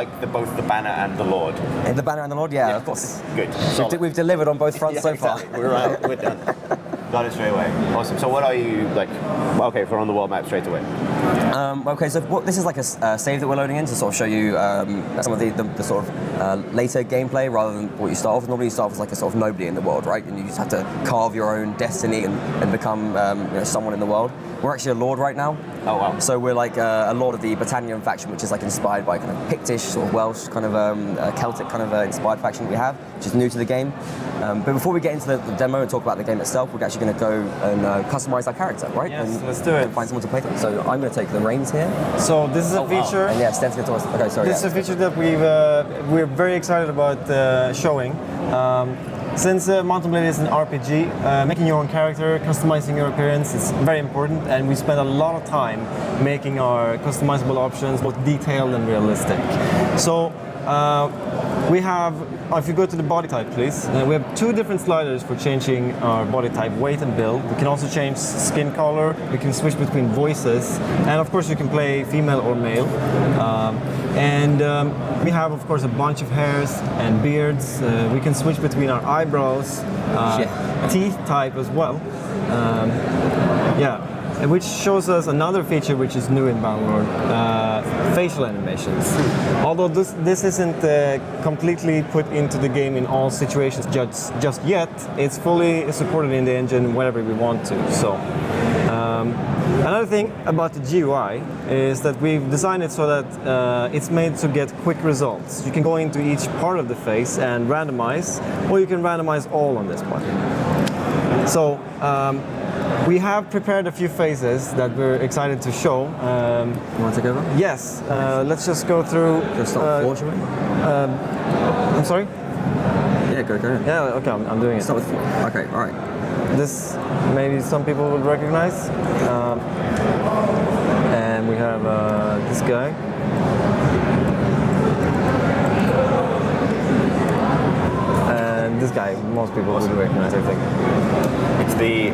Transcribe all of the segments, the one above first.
Like both the Banner and the Lord. The Banner and the Lord, yeah, of course. Good. We've delivered on both fronts so far. Exactly. We're done. Got it straight away. Awesome. So what are you like? Okay, if we're on the world map straight away. Okay, so this is like a save that we're loading in to sort of show you some of the sort of later gameplay rather than what you start off with. Normally you start off as like a sort of nobody in the world, right? And you just have to carve your own destiny and become someone in the world. We're actually a lord right now. Oh wow. So we're like a lord of the Britannian faction, which is like inspired by kind of Pictish, sort of Welsh, kind of Celtic kind of inspired faction that we have, which is new to the game. But before we get into the demo and talk about the game itself, we're actually going to go and customize our character, right? Yes, and let's do it. Find someone to play with. So I'm going to take the reins here. So this is a feature. And yeah, Sten's going to tell us. Okay, sorry. This is a feature that we're very excited about showing. Since Mountain Blade is an RPG, making your own character, customizing your appearance is very important, and we spend a lot of time making our customizable options both detailed and realistic. So we have, if you go to the body type please, we have two different sliders for changing our body type, weight and build. We can also change skin color, we can switch between voices, and of course you can play female or male. We have of course a bunch of hairs and beards. We can switch between our eyebrows, teeth type as well. Which shows us another feature which is new in Bannerlord, facial animations. Although this isn't completely put into the game in all situations just yet, it's fully supported in the engine whenever we want to. So. Another thing about the GUI is that we've designed it so that it's made to get quick results. You can go into each part of the face and randomize, or you can randomize all on this one. So we have prepared a few faces that we're excited to show. You want to take over? Yes. Let's just go through. Just start with 4, shall we? I'm sorry? Yeah, go ahead. Yeah, okay, I'm doing it. Start with 4. Okay, all right. This maybe some people would recognize. And we have this guy. And this guy, most people would recognize, I think.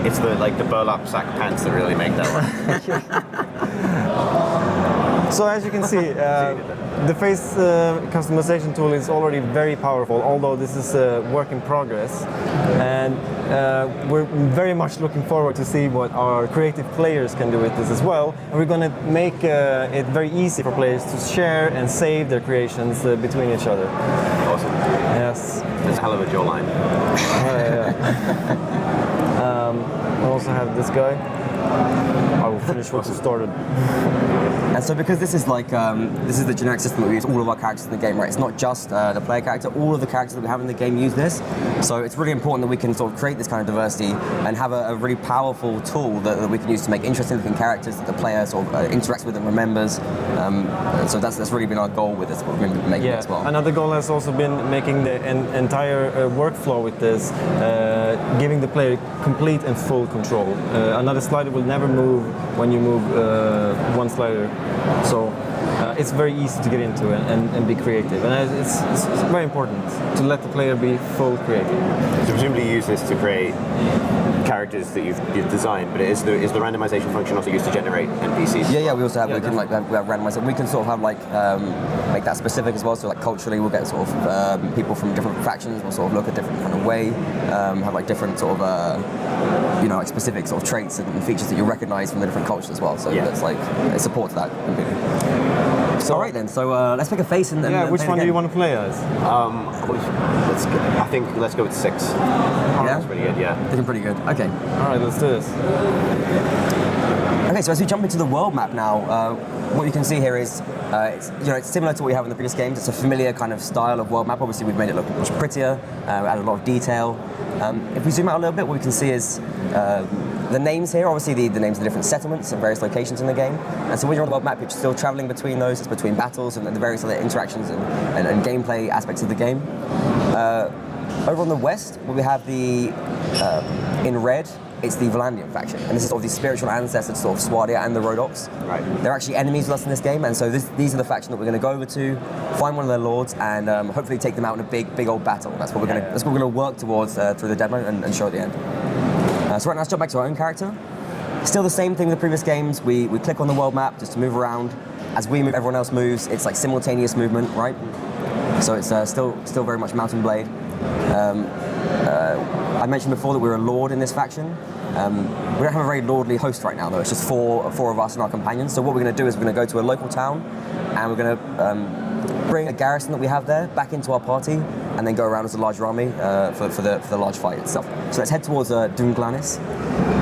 It's the like the burlap sack pants that really make that one. So as you can see, the face customization tool is already very powerful, although this is a work in progress. And we're very much looking forward to see what our creative players can do with this as well. And we're going to make it very easy for players to share and save their creations between each other. Awesome. Yes. There's a hell of a jawline. We also have this guy. I will finish what you started. And so because this is like, this is the generic system that we use all of our characters in the game, right? It's not just the player character, all of the characters that we have in the game use this. So it's really important that we can sort of create this kind of diversity and have a really powerful tool that we can use to make interesting looking characters that the player sort of interacts with and remembers. So that's really been our goal with this, what we've been making as well. Another goal has also been making the entire workflow with this, giving the player complete and full control. Another slider will never move when you move one slider. So it's very easy to get into and be creative, and it's very important to let the player be full creative. So presumably you use this to create characters that you've designed, but is the randomization function also used to generate NPCs? Yeah, we also have we have randomized. We can sort of have like make that specific as well. So like culturally, we'll get sort of people from different factions. We'll sort of look a different kind of way, have like different sort of like specific sort of traits and features that you recognize from the different cultures as well. So that's like it supports that completely. So, all right then. So let's pick a face and which one do you want to play as? Let's go with 6. That's pretty good. Yeah, looking pretty good. Okay. All right, let's do this. Okay, so as we jump into the world map now, what you can see here is it's similar to what we have in the previous games. It's a familiar kind of style of world map. Obviously, we've made it look much prettier, added a lot of detail. If we zoom out a little bit, what we can see is the names here, obviously the names of the different settlements and various locations in the game. And so when you're on the world map, you're still traveling between those. It's between battles and the various other interactions and gameplay aspects of the game. Over on the west, where we have the, in red, it's the Valandian faction. And this is sort of the spiritual ancestors, sort of Swadia and the Rhodoks. Right. They're actually enemies with us in this game, and so these are the faction that we're going to go over to, find one of their lords, and hopefully take them out in a big old battle. That's what we're going to work towards through the demo and show at the end. So right now, let's jump back to our own character. Still the same thing with the previous games. We click on the world map just to move around. as we move, everyone else moves. It's like simultaneous movement, right? So it's still very much Mount and Blade. I mentioned before that we're a lord in this faction. We don't have a very lordly host right now, though. It's just four of us and our companions. So what we're going to do is we're going to go to a local town, and we're going to bring a garrison that we have there back into our party, and then go around as a larger army for the large fight itself. So let's head towards Dunglanis,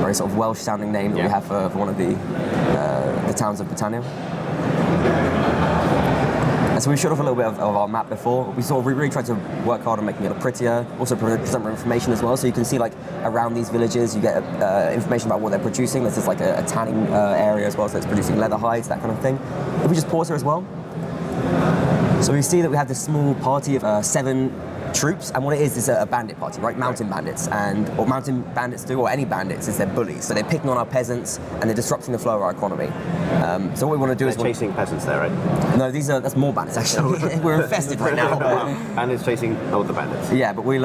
very sort of Welsh-sounding name that we have for one of the towns of Britannia. And so we showed off a little bit of our map before. We really tried to work hard on making it look prettier, also present more information as well. So you can see like around these villages, you get information about what they're producing. This is like a tanning area as well, so it's producing leather hides, that kind of thing. If we just pause here as well. So we see that we have this small party of 7 troops, and what it is a bandit party, right? Mountain bandits, and what mountain bandits do, or any bandits, is they're bullies. So they're picking on our peasants and they're disrupting the flow of our economy. So what we want to do is chasing peasants there, right? No, that's more bandits actually. We're infested right now. Bandits chasing older bandits. Yeah, but we'll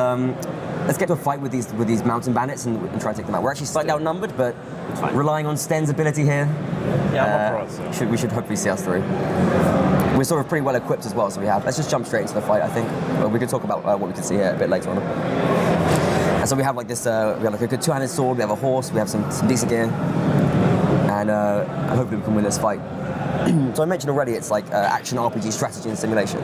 let's get to a fight with these mountain bandits and try to take them out. We're actually slightly outnumbered, but relying on Sten's ability here, we should hopefully see us through. We're sort of pretty well equipped as well, so let's just jump straight into the fight, I think. We could talk about what we can see here a bit later on. And so we have like this, we have like a good 2-handed sword, we have a horse, we have some decent gear, and hopefully we can win this fight. So I mentioned already, it's like action RPG, strategy and simulation.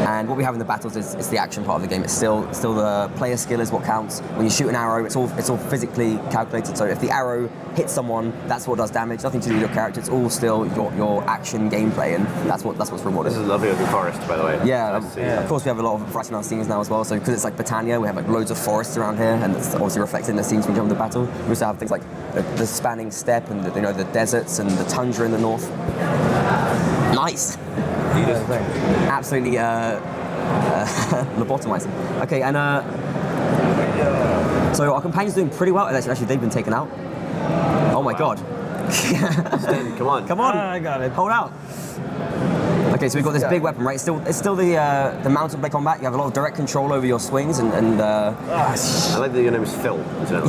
And what we have in the battles is the action part of the game. It's still the player skill is what counts. When you shoot an arrow, it's all physically calculated. So if the arrow hits someone, that's what does damage. Nothing to do with your character. It's all still your action gameplay, and that's what's rewarded. This is a lovely looking forest, by the way. Yeah, of course we have a lot of variety in our scenes now as well. So because it's like Britannia, we have like loads of forests around here, and it's obviously reflected in the scenes we jump into battle. We also have things like the spanning steppe and the deserts and the tundra in the north. Nice. Absolutely lobotomizing. Okay, and so our companions doing pretty well. Actually, they've been taken out. Oh my god. Sten, come on. Come on. I got it. Hold out. Okay, so we've got this big weapon, right? It's still the mountain blade combat. You have a lot of direct control over your swings and I like that your name is Phil, isn't it?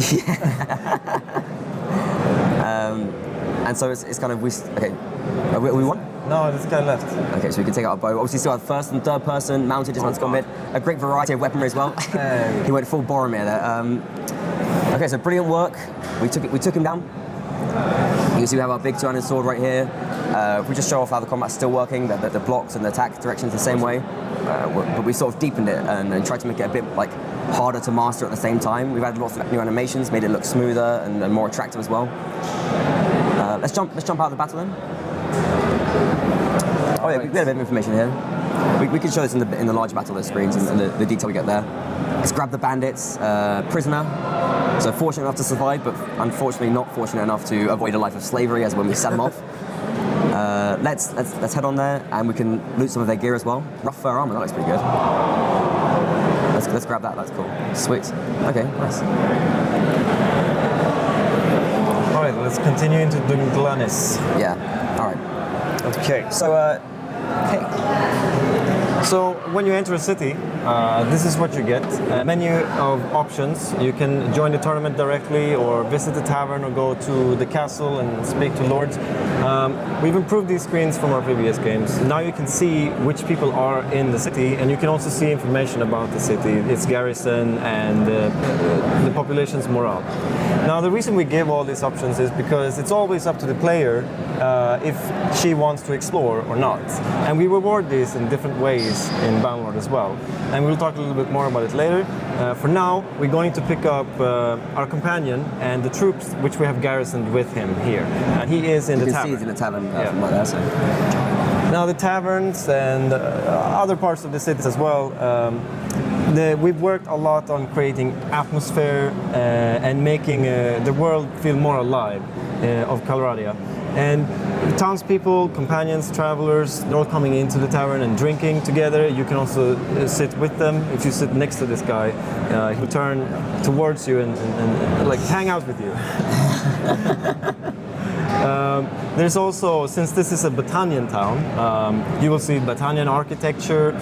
and so it's kind of we won. No, this guy left. Okay, so we can take out our bow. Obviously, still have first and third person mounted distance combat. A great variety of weaponry as well. Hey. He went full Boromir there. Okay, so brilliant work. We took him down. You can see we have our big 2-handed sword right here. If we just show off how the combat's still working, the blocks and the attack directions the same way, but we sort of deepened it and tried to make it a bit like harder to master at the same time. We've added lots of new animations, made it look smoother and more attractive as well. Let's jump out of the battle then. Oh yeah, we had a bit of information here. We can show this in the large battle, the screens and the detail we get there. Let's grab the bandits, prisoner. So fortunate enough to survive, but unfortunately not fortunate enough to avoid a life of slavery as when we set them off. Let's head on there and we can loot some of their gear as well. Rough fur armor, that looks pretty good. Let's grab that, that's cool. Sweet. Okay, nice. Alright, let's continue into Dunglanis. Yeah, alright. Okay. So when you enter a city, this is what you get. A menu of options. You can join the tournament directly or visit the tavern or go to the castle and speak to lords. We've improved these screens from our previous games. Now you can see which people are in the city, and you can also see information about the city, its garrison and the population's morale. Now the reason we give all these options is because it's always up to the player if she wants to explore or not. And we reward this in different ways in Bannerlord as well. And we'll talk a little bit more about it later. For now, we're going to pick up our companion and the troops which we have garrisoned with him here. He is in the tavern. You can see he's in the tavern from right there, so. Now the taverns and other parts of the cities as well, we've worked a lot on creating atmosphere and making the world feel more alive of Calradia. And townspeople, companions, travelers, they're all coming into the tavern and drinking together. You can also sit with them. If you sit next to this guy, he'll turn towards you and like hang out with you. There's also, since this is a Battanian town, you will see Battanian architecture.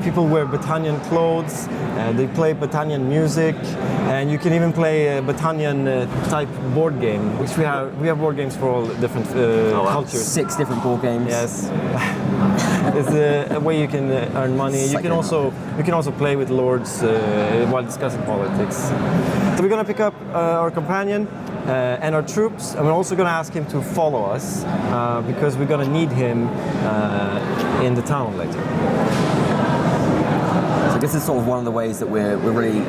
People wear Battanian clothes. They play Battanian music, and you can even play a Battanian type board game, which we have. We have board games for all different cultures. 6 different board games. Yes. It's a way you can earn money. You can also play with lords while discussing politics. So we're gonna pick up our companion and our troops, and we're also gonna ask him to follow us because we're gonna need him in the town later. So this is sort of one of the ways that we're really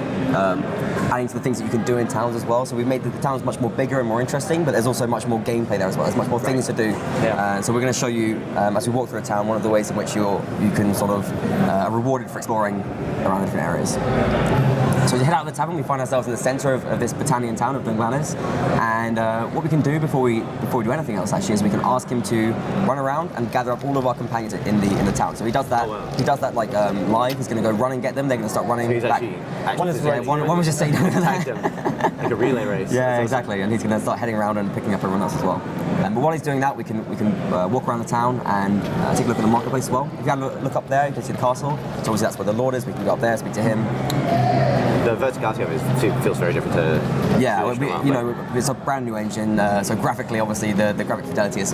adding to the things that you can do in towns as well. So we've made the towns much more bigger and more interesting, but there's also much more gameplay there as well. There's much more things to do. Yeah. So we're going to show you, as we walk through a town, one of the ways in which you can sort of are rewarded for exploring around different areas. So as we head out of the tavern, we find ourselves in the centre of this Battanian town of Dungannon. And what we can do before we do anything else actually is we can ask him to run around and gather up all of our companions in the town. So he does that. He does that like live. He's going to go run and get them. They're going to start running. So he's back. One was just saying like a relay race. Yeah, exactly. And he's going to start heading around and picking up everyone else as well. But while he's doing that, we can walk around the town and take a look at the marketplace as well. If you have a look up there, you can see the castle. So obviously that's where the Lord is. We can go up there, speak to him. The verticality of it feels very different to. Yeah, it's a brand new engine. So graphically, obviously, the graphic fidelity is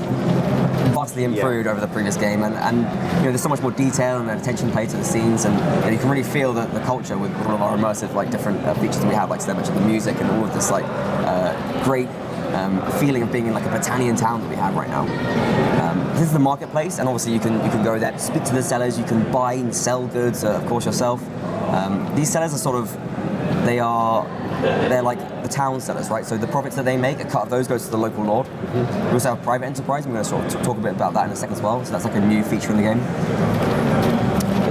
vastly improved over the previous game, and there's so much more detail and attention paid to the scenes, and you can really feel the culture with all of our immersive different features that we have, like so much of the music and all of this great feeling of being in a Battanian town that we have right now. This is the marketplace, and obviously you can go there, speak to the sellers, you can buy and sell goods, of course yourself. These sellers are they're like the town sellers, right? So the profits that they make, a cut of those goes to the local lord. We also have private enterprise, and we're going to sort of talk a bit about that in a second as well. So that's like a new feature in the game.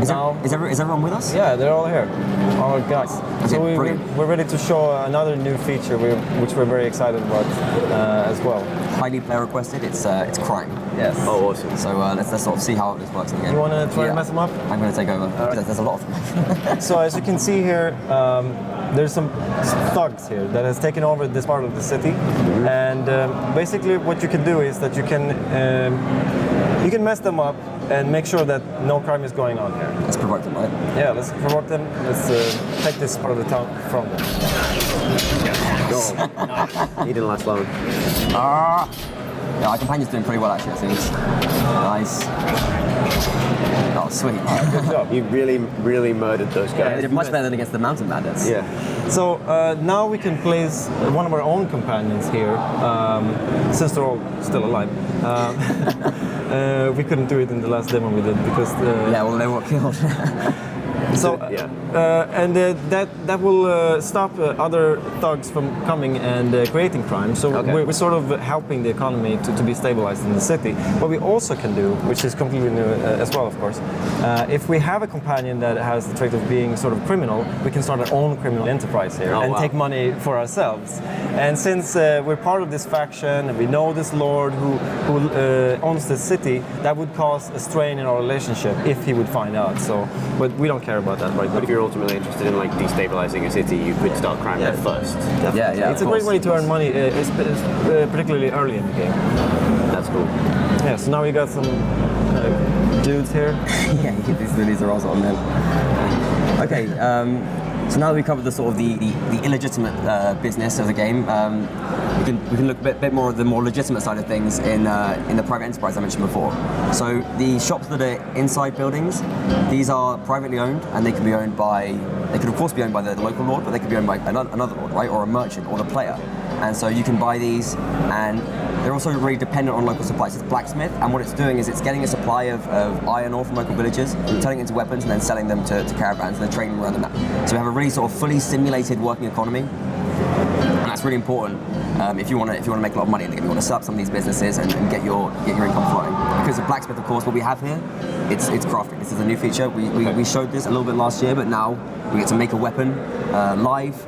Is everyone with us? Yeah, they're all here. All guys. Okay, So we're ready to show another new feature which we're very excited about as well. Highly player requested. It's crime. Yes. Oh, awesome. So let's sort of see how this works in the game. You want to try and mess them up? I'm going to take over. There's a lot of them. So as you can see here, there's some thugs here that has taken over this part of the city, and basically what you can do is that you can mess them up and make sure that no crime is going on here. Let's provoke them, right? Yeah, let's promote them. Let's take this part of the town from them. He didn't last long. Yeah, our companion's doing pretty well actually, it seems. Nice. Oh, sweet. Good job. You really murdered those Yeah, guys. they did much better than against the mountain bandits. Yeah. So now we can place one of our own companions here, since they're all still alive. We couldn't do it in the last demo we did because Yeah, well, they were killed. So that will stop other thugs from coming and creating crime. So we're sort of helping the economy to be stabilized in the city. What we also can do, which is completely new as well, of course, if we have a companion that has the trait of being sort of criminal, we can start our own criminal enterprise here and take money for ourselves. And since we're part of this faction and we know this lord who owns the city, that would cause a strain in our relationship if he would find out. So, but we don't care about that right now. But if you're ultimately interested in destabilizing a city, you could start crime there first. Yeah. It's a great way to earn money, particularly early in the game. That's cool. Yeah, so now we got some dudes here. Yeah, these are also on them. Okay, so now that we covered the sort of the illegitimate business of the game, we can look a bit more at the more legitimate side of things in the private enterprise I mentioned before. So the shops that are inside buildings, these are privately owned, and they can of course be owned by the local lord, but they can be owned by another lord, right, or a merchant or the player. And so you can buy these, and they're also really dependent on local supplies. It's blacksmith, and what it's doing is it's getting a supply of iron ore from local villages, turning it into weapons, and then selling them to caravans, and then trading around them. So we have a really sort of fully simulated working economy, and that's really important if you want to make a lot of money in the game. You want to set up some of these businesses and get your income flowing. Because the blacksmith, of course, what we have here, it's crafting. This is a new feature. We showed this a little bit last year, but now we get to make a weapon live.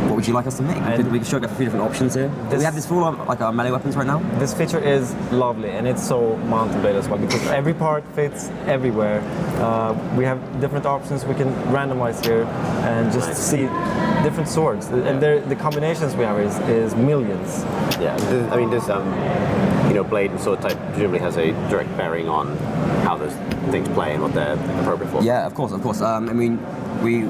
What would you like us to make? We could show you a few different options here. We have this full like our melee weapons right now. This feature is lovely, and it's so mountain blade as well because every part fits everywhere. We have different options we can randomize here and just see different swords, and the combinations we have is millions. Yeah, I mean, this blade and sword type presumably has a direct bearing on how those things play and what they're appropriate for. Yeah, of course. I mean, we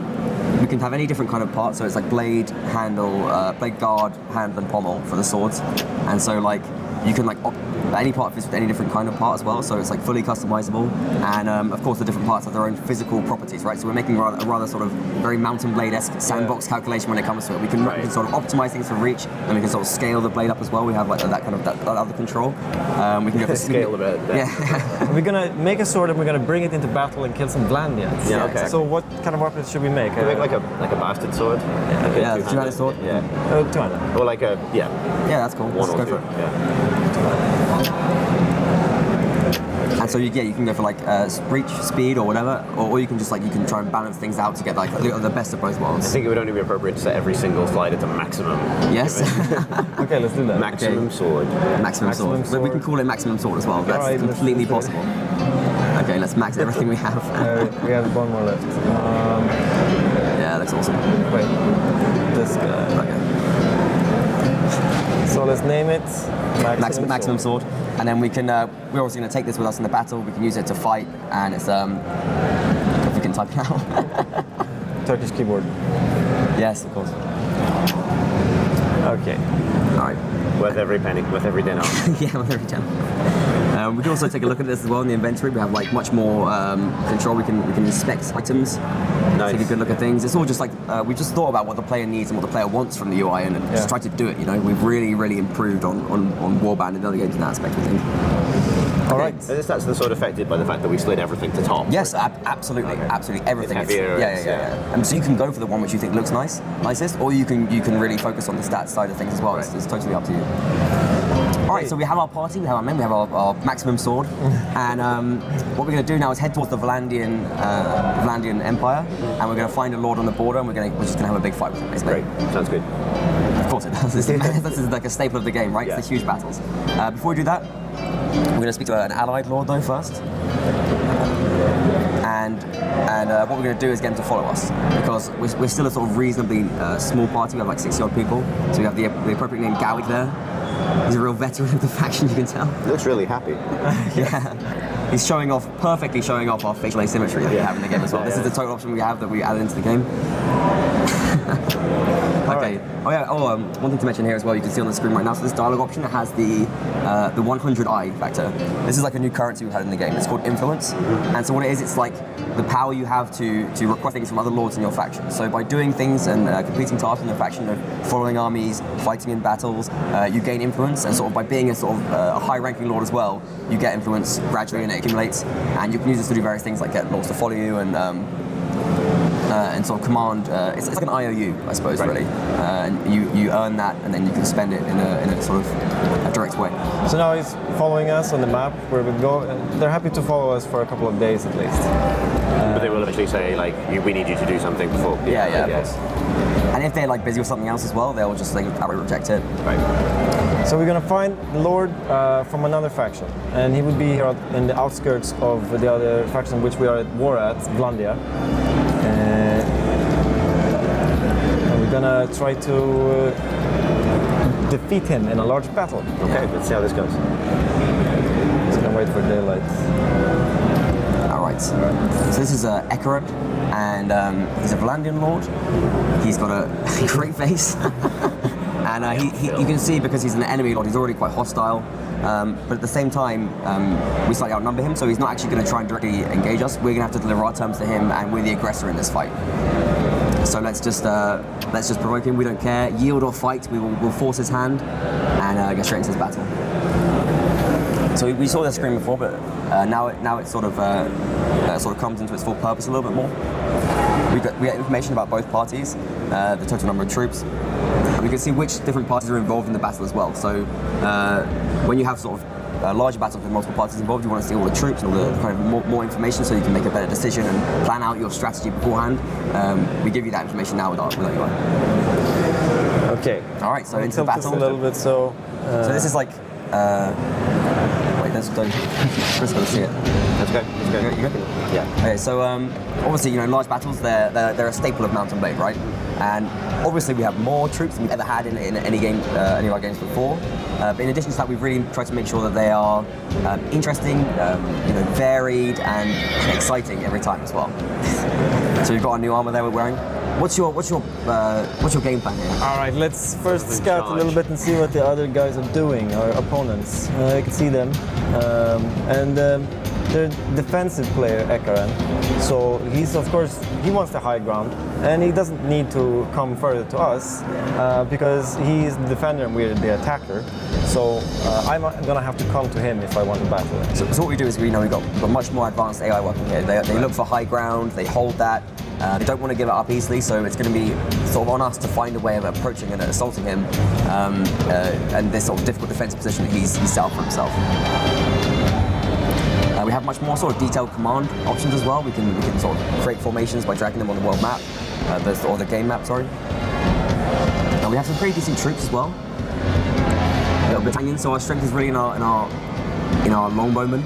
can have any different kind of parts, so it's like blade, handle, blade guard, handle, and pommel for the swords, and so like you can like any part fits with any different kind of part as well, so it's like fully customizable, and of course the different parts have their own physical properties, right? So we're making a rather sort of very Mountain Blade-esque sandbox calculation when it comes to it. We can sort of optimize things for reach, and we can sort of scale the blade up as well. We have like that kind of that other control. We can go for scale a bit. Yeah. We're gonna make a sword and we're gonna bring it into battle and kill some Vlandians. Yeah, okay. Exactly. So what kind of weapons should we make? Can we make like a bastard sword? Yeah, two-handed sword. Yeah. Two-handed. Or like a Yeah, that's cool. one Let's or go two. for it. Yeah. And so you can go for like reach, speed, or whatever, or you can just you can try and balance things out to get like the best of both worlds. I think it would only be appropriate to set every single slider to maximum. Yes. Okay, let's do that. Maximum sword. Maximum sword. sword. We can call it maximum sword as well. That's Alright, completely let's do possible. Okay, let's max everything we have. We have one more left. Yeah, that's awesome. Wait, this guy. Okay. So let's name it Maximum sword. And then we can, we're also going to take this with us in the battle. We can use it to fight, and it's, if we can type now. Turkish keyboard. Yes, of course. Okay. All right. Worth every penny, worth every dinner. Yeah, worth every channel. We can also take a look at this as well in the inventory. We have like much more control. We can inspect items, take a good look at things. It's all just like we just thought about what the player needs and what the player wants from the UI, and just tried to do it. You know, we've really improved on Warband and other games in that aspect, I think. All right. And that's the sort of affected by the fact that we slid everything to top. Yes, absolutely, absolutely everything. It's heavier, Yeah. And so you can go for the one which you think looks nicest, or you can really focus on the stats side of things as well. Right. It's totally up to you. All right, so we have our party, we have our men, we have our maximum sword, and what we're going to do now is head towards the Vlandian Empire, and we're going to find a lord on the border, and we're just going to have a big fight with him, basically. Great, sounds good. Of course it does. This is like a staple of the game, right? Yeah. It's the huge battles. Before we do that, we're going to speak to an allied lord though first. And what we're going to do is get him to follow us, because we're still a sort of reasonably small party. We have like 60 odd people, so we have the appropriate name Gowig there. He's a real veteran of the faction, you can tell. He looks really happy. Yeah. He's perfectly showing off our facial asymmetry that we have in the game as well. This is the total option we have that we added into the game. Okay. One thing to mention here as well, you can see on the screen right now, so this dialogue option has the 100i factor. This is like a new currency we've had in the game. It's called influence. And so what it is, it's like the power you have to request things from other lords in your faction. So by doing things and completing tasks in your faction, following armies, fighting in battles, you gain influence, and sort of by being a sort of a high-ranking lord as well, you get influence gradually and it accumulates. And you can use this to do various things like get lords to follow you and sort of command. It's like an IOU, I suppose, really. And you earn that, and then you can spend it in a sort of a direct way. So now he's following us on the map where we go. They're happy to follow us for a couple of days at least. But they will eventually say, like, we need you to do something before. Yeah. And if they're like busy with something else as well, they'll just outright reject it. Right. So we're gonna find the Lord from another faction, and he would be here in the outskirts of the other faction which we are at war at, Vlandia. And we're gonna try to defeat him in a large battle. Okay, let's see how this goes. Just gonna wait for daylight. Alright. So this is Ekarat, and he's a Vlandian lord. He's got a great face. And you can see, because he's an enemy lord, he's already quite hostile. But at the same time, we slightly outnumber him, so he's not actually going to try and directly engage us. We're going to have to deliver our terms to him, and we're the aggressor in this fight. So let's just provoke him. We don't care. Yield or fight, we'll force his hand and get straight into this battle. So we saw this screen before, but now it sort of comes into its full purpose a little bit more. We get information about both parties, the total number of troops. And we can see which different parties are involved in the battle as well. So when you have sort of larger battles with multiple parties involved, you want to see all the troops and all the kind of more information so you can make a better decision and plan out your strategy beforehand. We give you that information now with our UI. Okay. All right, so I'll into the tilt this battle. a little bit, so This is like. Wait, let's don't. Chris got to see it. Let's go. Let's go. You good? Yeah. Okay, so obviously, large battles, they're a staple of Mount & Blade, right? And obviously we have more troops than we've ever had in any game, any of our games before. But in addition to that, we've really tried to make sure that they are interesting, varied, and exciting every time as well. So we've got our new armor there we're wearing. What's your game plan here? all right, let's first scout a little bit and see what the other guys are doing, our opponents. You can see them, and the defensive player Ekaran. So he wants the high ground, and he doesn't need to come further to us because he's the defender and we're the attacker. So I'm gonna have to come to him if I want to battle him. So what we do is we've got much more advanced AI working here. They look for high ground, they hold that. They don't want to give it up easily, so it's going to be sort of on us to find a way of approaching and assaulting him, and this sort of difficult defensive position that he's set up for himself. We have much more sort of detailed command options as well. We can sort of create formations by dragging them on the world map, or the game map, sorry. We have some pretty decent troops as well. Battalions, so our strength is really in our longbowmen.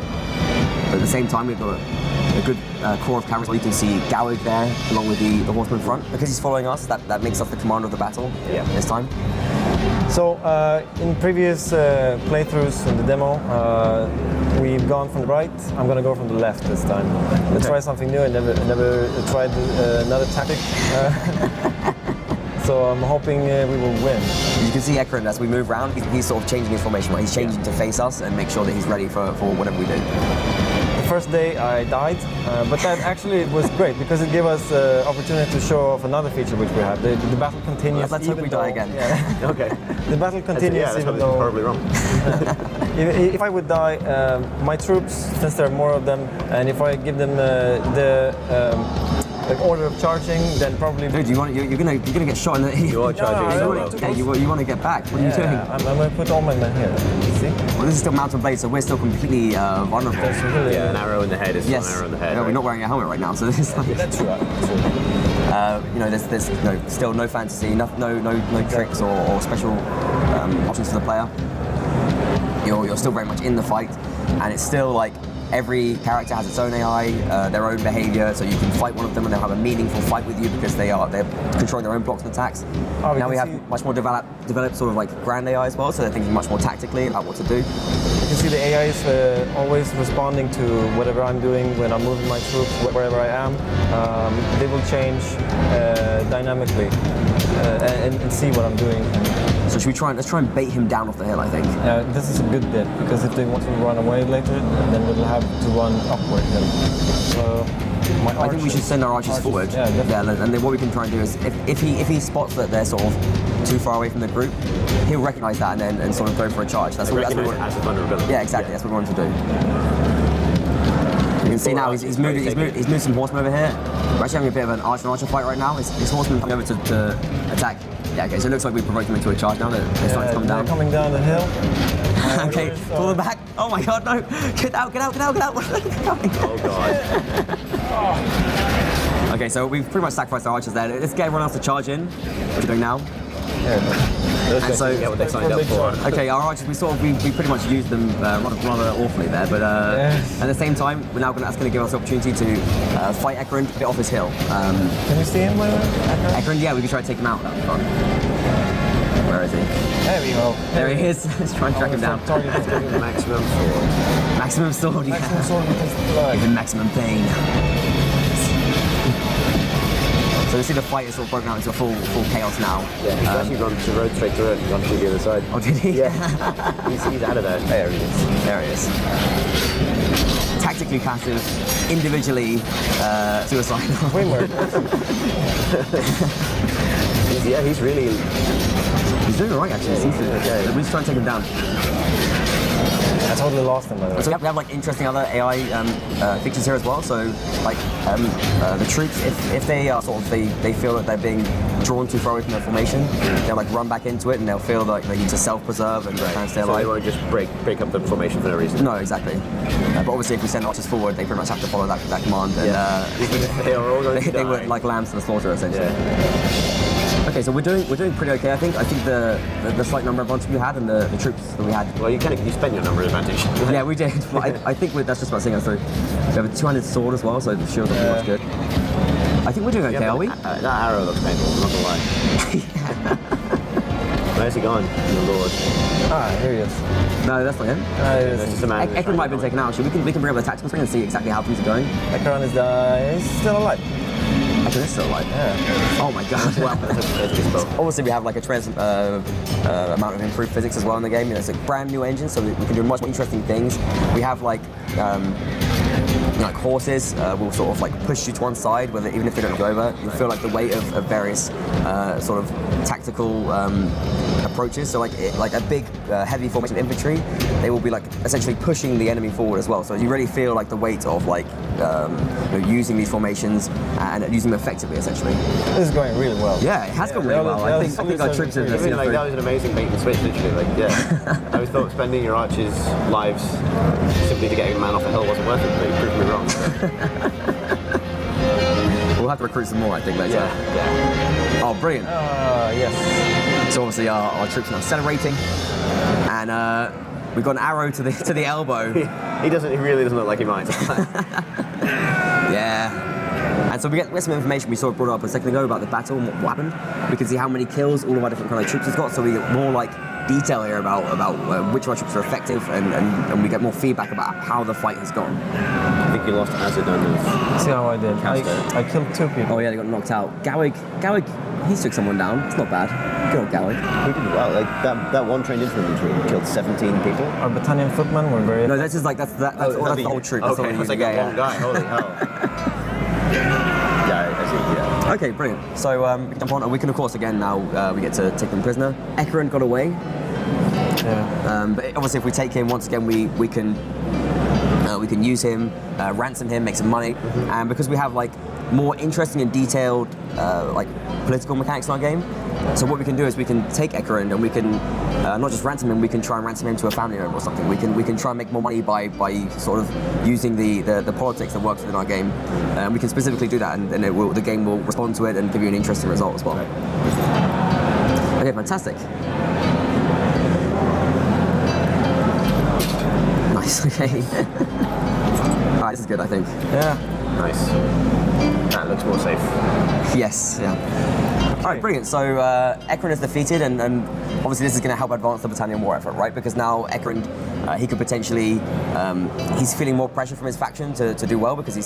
But at the same time, we've got a good core of cavalry. You can see Gowig there, along with the horseman front. Because he's following us, that makes us the commander of the battle this time. So in previous playthroughs in the demo, we've gone from the right. I'm going to go from the left this time. Let's try something new. I never tried another tactic. So I'm hoping we will win. You can see Ekaran as we move around, he's sort of changing his formation. Right? He's changing to face us and make sure that he's ready for whatever we do. The first day I died, but that actually was great because it gave us the opportunity to show off another feature which we have. The battle continues. Let's hope we die again. Yeah. Okay. The battle continues That's even though. horribly wrong. If I would die, my troops, since there are more of them, and if I give them the order of charging, then probably. Dude, you're gonna get shot in the. You are charging solo. Yeah, you want to get back. What are you doing? I'm going to put all my men here. See? Well, this is still Mount & Blade, so we're still completely vulnerable. Yeah, an arrow in the head is Yes. an arrow in the head. No, we're not wearing a helmet right now, so this is like. That's right. There's still no fantasy, no tricks or special options for the player. You're still very much in the fight, and it's still like every character has its own AI, their own behavior, so you can fight one of them and they'll have a meaningful fight with you because they're controlling their own blocks and attacks. Now we have much more developed sort of like grand AI as well, so they're thinking much more tactically about what to do. You can see the AI is always responding to whatever I'm doing when I'm moving my troops, wherever I am. They will change dynamically and see what I'm doing. So let's try and bait him down off the hill, I think. This is a good bit because if they want to run away later, then we'll have to run upward. So I think we should send our archers forward. Yeah, definitely. And then what we can try and do is, if he spots that they're sort of too far away from the group, he'll recognise that and sort of go for a charge. That's what we want. As a vulnerability. Yeah, exactly. That's what we want to do. You can see now he's moved some horsemen over here. We're actually having a bit of an archer fight right now. His horsemen coming over to attack. Yeah, okay, so it looks like we provoked them into a charge now. They're starting to come down. They're coming down the hill. Okay, pull them back. Oh my god, no! Get out! Oh god. Okay, so we've pretty much sacrificed our archers there. Let's get everyone else to charge in. What are we doing now? And so get what they signed up for. Okay, our archers, we pretty much used them rather awfully there, but at the same time, that's going to give us the opportunity to fight Ekaran a bit off his hill. Can you see him? Ekaran, yeah, we can try to take him out. That'd be fun. Where is he? There we go. There he is. Let's try and track him down. Maximum sword. Maximum sword, yeah. Maximum sword because blood. Even maximum pain. So you see the fight is sort of broken out into full chaos now. Yeah, he's actually gone to road straight to it. He's gone to the other side. Oh, did he? Yeah. he's out of there. There he is. There he is. Tactically passive, individually suicidal. Way more. He's really. He's doing alright actually. Okay. We're just trying to take him down. I totally lost them, by the way. So we have like interesting other AI features here as well. So like the troops, if they are sort of they feel that they're being drawn too far away from their formation, they'll like run back into it and they'll feel like they need to self-preserve and try and stay So alive. they won't just break up the formation for no reason. No, exactly. But obviously, if we send archers forward, they pretty much have to follow that command, and They are all going to they die. were like lambs to the slaughter, essentially. Yeah. Okay, so we're doing pretty okay. I think the slight number advantage we had and the troops that we had. Well, you spend your number advantage. Yeah, we did. But I think that's just about seeing us through. We have a two-handed sword as well, so the shield's not much good. I think we're doing okay, are we? That arrow looks painful, I'm not gonna lie. Where's he gone? The Lord. Ah, here he is. No, that's not him. That's just a man. Ekron might have been taken out. Actually, we can bring up the tactical screen and see exactly how things are going. Ekron is still alive. Ekron is still alive. Yeah. Oh my god! Wow. Obviously, we have like a tremendous amount of improved physics as well in the game. You know, it's a brand new engine, so we can do much more interesting things. We have like horses will sort of like push you to one side, whether even if they don't go over, you'll feel like the weight of various sort of tactical approaches. So like a big heavy formation of infantry, they will be like essentially pushing the enemy forward as well. So you really feel like the weight of like using these formations and using them effectively, essentially. This is going really well. Yeah, it has gone really well. I think our troops have I mean, like, that was an amazing bait and switch, literally. Like, yeah. I always thought spending your archers' lives simply to get a man off a hill wasn't worth it, but you proved me wrong. We'll have to recruit some more, I think, later. Yeah. Oh, brilliant. Yes. So obviously our troops are now accelerating, and we've got an arrow to the elbow. He really doesn't look like he might. Yeah. And so we get some information we saw brought up a second ago about the battle and what happened. We can see how many kills all of our different kind of troops has got, so we get more like detail here about which of our troops are effective, and we get more feedback about how the fight has gone. I think you lost Azadon. See how I did? I killed 2 people. Oh yeah, they got knocked out. Gowig, he took someone down. It's not bad. Good old Gowig. He did well. Like that one trained infantry killed 17 people. Our battalion footmen were very... No, that's just like that's the whole troop. That's all Okay, we it's like use. one guy. Holy hell. Yeah, I see. Yeah. Okay, brilliant. So we can jump on, and we can of course again now we get to take them prisoner. Ekron got away. Yeah. But obviously, if we take him once again, we can use him, ransom him, make some money, and because we have like more interesting and detailed like political mechanics in our game. So what we can do is we can take Ekron and we can not just ransom him, we can try and ransom him to a family member or something. We can try and make more money by sort of using the politics that works within our game. We can specifically do that, and the game will respond to it and give you an interesting result as well. Okay, fantastic. Nice. Okay. All right, this is good, I think. Yeah. Nice. That looks more safe. Yes. Yeah. All right, brilliant. So Ekron is defeated, and obviously this is going to help advance the battalion war effort, right? Because now Ekron, he could potentially, he's feeling more pressure from his faction to do well because he's